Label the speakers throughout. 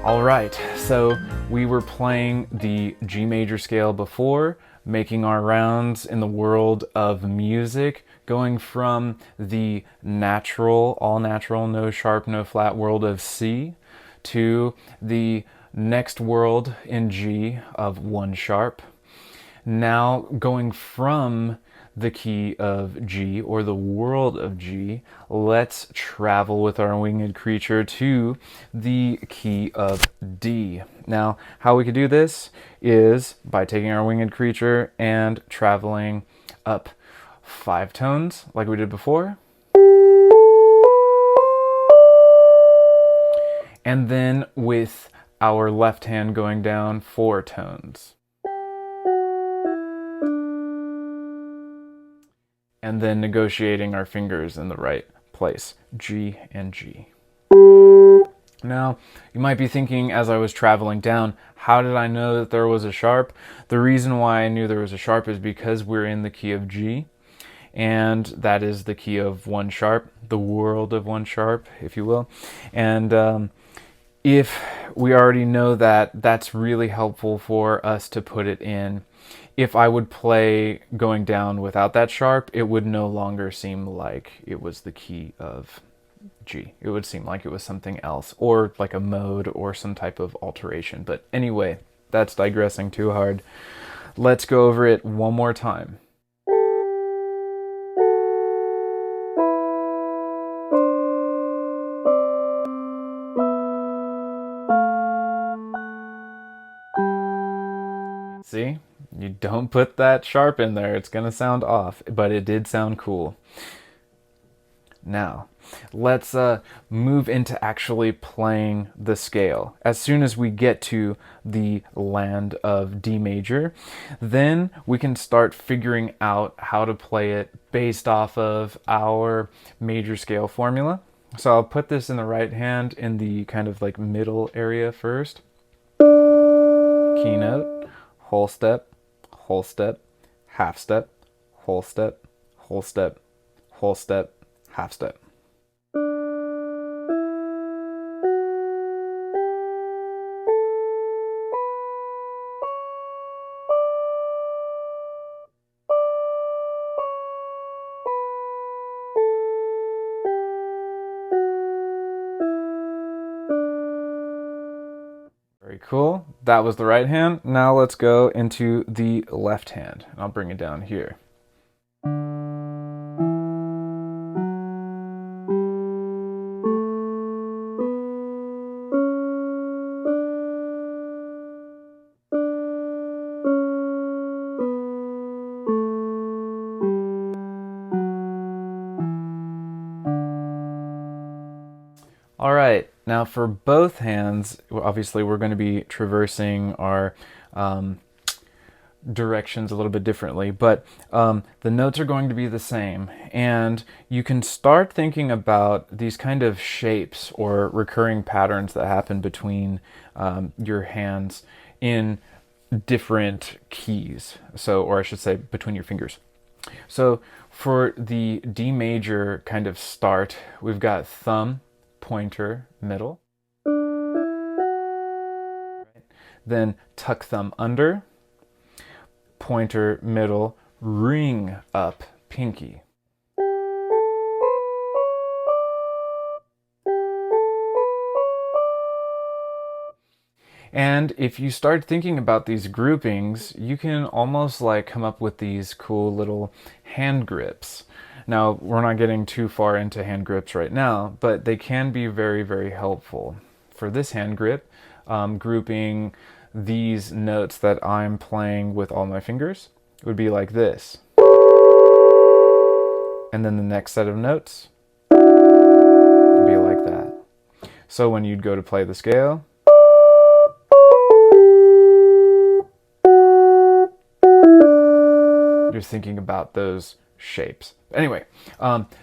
Speaker 1: All right, so we were playing the G major scale before, making our rounds in the world of music, going from the natural, all natural, no sharp, no flat world of C to the next world in G of 1 sharp. Now going from the key of G, or the world of G, let's travel with our winged creature to the key of D. Now, how we could do this is by taking our winged creature and traveling up 5 tones like we did before. And then with our left hand going down 4 tones. And then negotiating our fingers in the right place, G and G. Now, you might be thinking as I was traveling down, how did I know that there was a sharp? The reason why I knew there was a sharp is because we're in the key of G, and that is the key of 1 sharp, the world of 1 sharp, if you will. And if we already know that, that's really helpful for us to put it in. If I would play going down without that sharp, it would no longer seem like it was the key of G. It would seem like it was something else, or like a mode or some type of alteration. But anyway, that's digressing too hard. Let's go over it one more time. See? You don't put that sharp in there, it's gonna sound off, but it did sound cool. Now, let's move into actually playing the scale. As soon as we get to the land of D major, then we can start figuring out how to play it based off of our major scale formula. So I'll put this in the right hand in the kind of like middle area first. Keynote, whole step, whole step, half step, whole step, whole step, whole step, half step. Very cool. That was the right hand. Now let's go into the left hand. I'll bring it down here. All right, now for both hands, obviously we're going to be traversing our directions a little bit differently, but the notes are going to be the same, and you can start thinking about these kind of shapes or recurring patterns that happen between your hands in different keys, so, or I should say between your fingers. So for the D major kind of start, we've got thumb, pointer, middle. Then tuck thumb under, pointer, middle, ring up, pinky. And if you start thinking about these groupings, you can almost like come up with these cool little hand grips. Now, we're not getting too far into hand grips right now, but they can be very, very helpful. For this hand grip, grouping these notes that I'm playing with all my fingers would be like this. And then the next set of notes would be like that. So when you'd go to play the scale, you're thinking about those shapes. Anyway,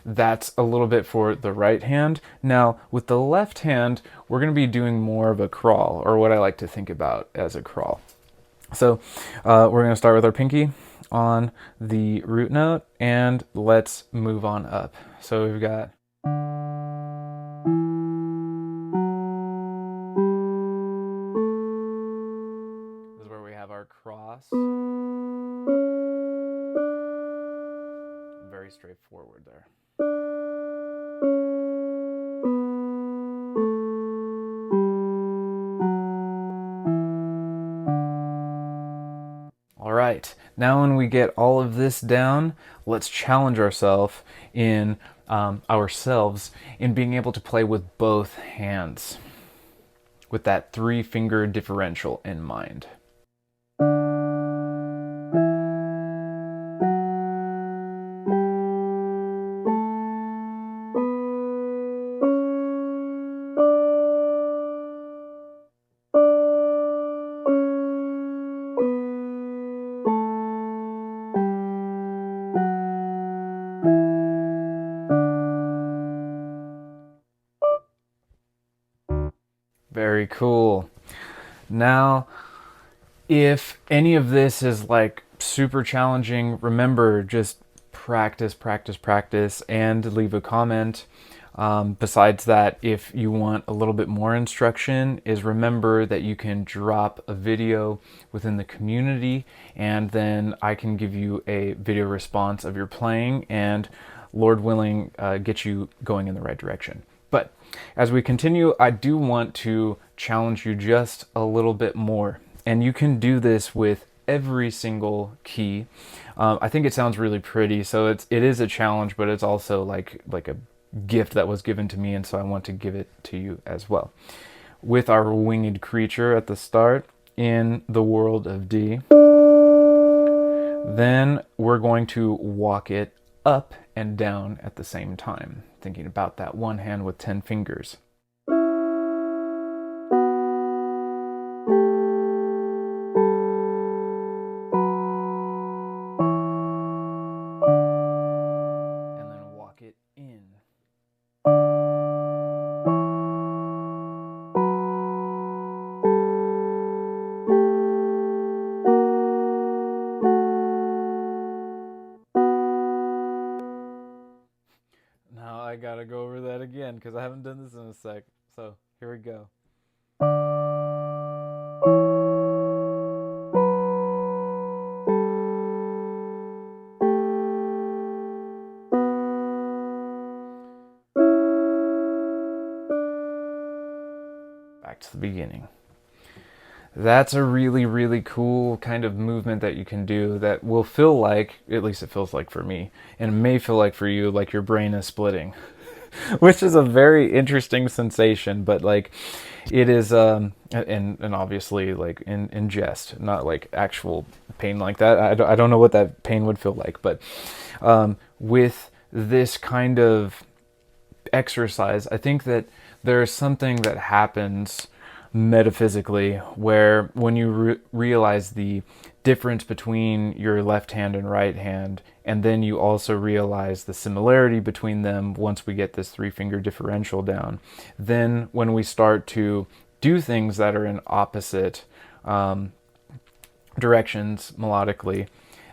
Speaker 1: that's a little bit for the right hand. Now, with the left hand, we're going to be doing more of a crawl, or what I like to think about as a crawl. So we're going to start with our pinky on the root note, and let's move on up. So we've got Very straightforward there. All right, now when we get all of this down, let's challenge ourselves in being able to play with both hands, with that 3-finger differential in mind. Very cool. Now, if any of this is like super challenging, remember, just practice, practice, practice, and leave a comment. Besides that, if you want a little bit more instruction, is remember that you can drop a video within the community, and then I can give you a video response of your playing, and Lord willing, get you going in the right direction. But as we continue, I do want to challenge you just a little bit more. And you can do this with every single key. I think it sounds really pretty, so it is a challenge, but it's also like a gift that was given to me, and so I want to give it to you as well. With our winged creature at the start in the world of D, then we're going to walk it up and down at the same time, thinking about that one hand with 10 fingers. And then walk it in. Now I gotta go over that again because I haven't done this in a sec. So here we go. Back to the beginning. That's a really, really cool kind of movement that you can do that will feel like, at least it feels like for me, and it may feel like for you, like your brain is splitting, which is a very interesting sensation, but like it is, and obviously like in jest, not like actual pain like that. I don't know what that pain would feel like, but with this kind of exercise, I think that there's something that happens metaphysically where when you realize the difference between your left hand and right hand, and then you also realize the similarity between them once we get this 3-finger differential down, then when we start to do things that are in opposite directions melodically,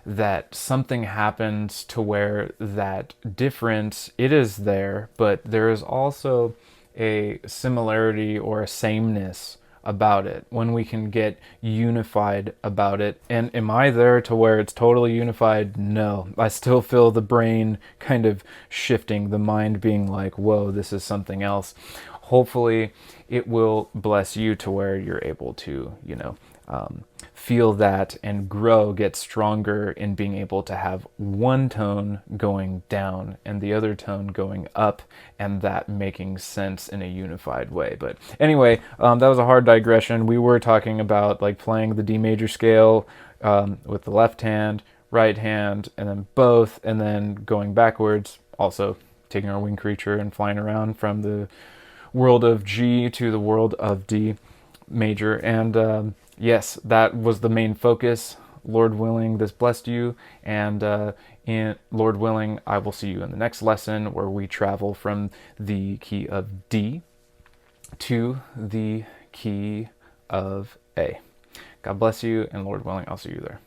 Speaker 1: that something happens to where that difference, it is there, but there is also a similarity or a sameness about it when we can get unified about it. And am I there to where it's totally unified? No, I still feel the brain kind of shifting, the mind being like, whoa, this is something else. Hopefully it will bless you to where you're able to, feel that and grow, get stronger in being able to have one tone going down and the other tone going up, and that making sense in a unified way. But anyway, that was a hard digression. We were talking about like playing the D major scale with the left hand, right hand, and then both, and then going backwards, also taking our winged creature and flying around from the world of G to the world of D major. And yes, that was the main focus. Lord willing, this blessed you, and Lord willing, I will see you in the next lesson where we travel from the key of D to the key of A. God bless you, and Lord willing, I'll see you there.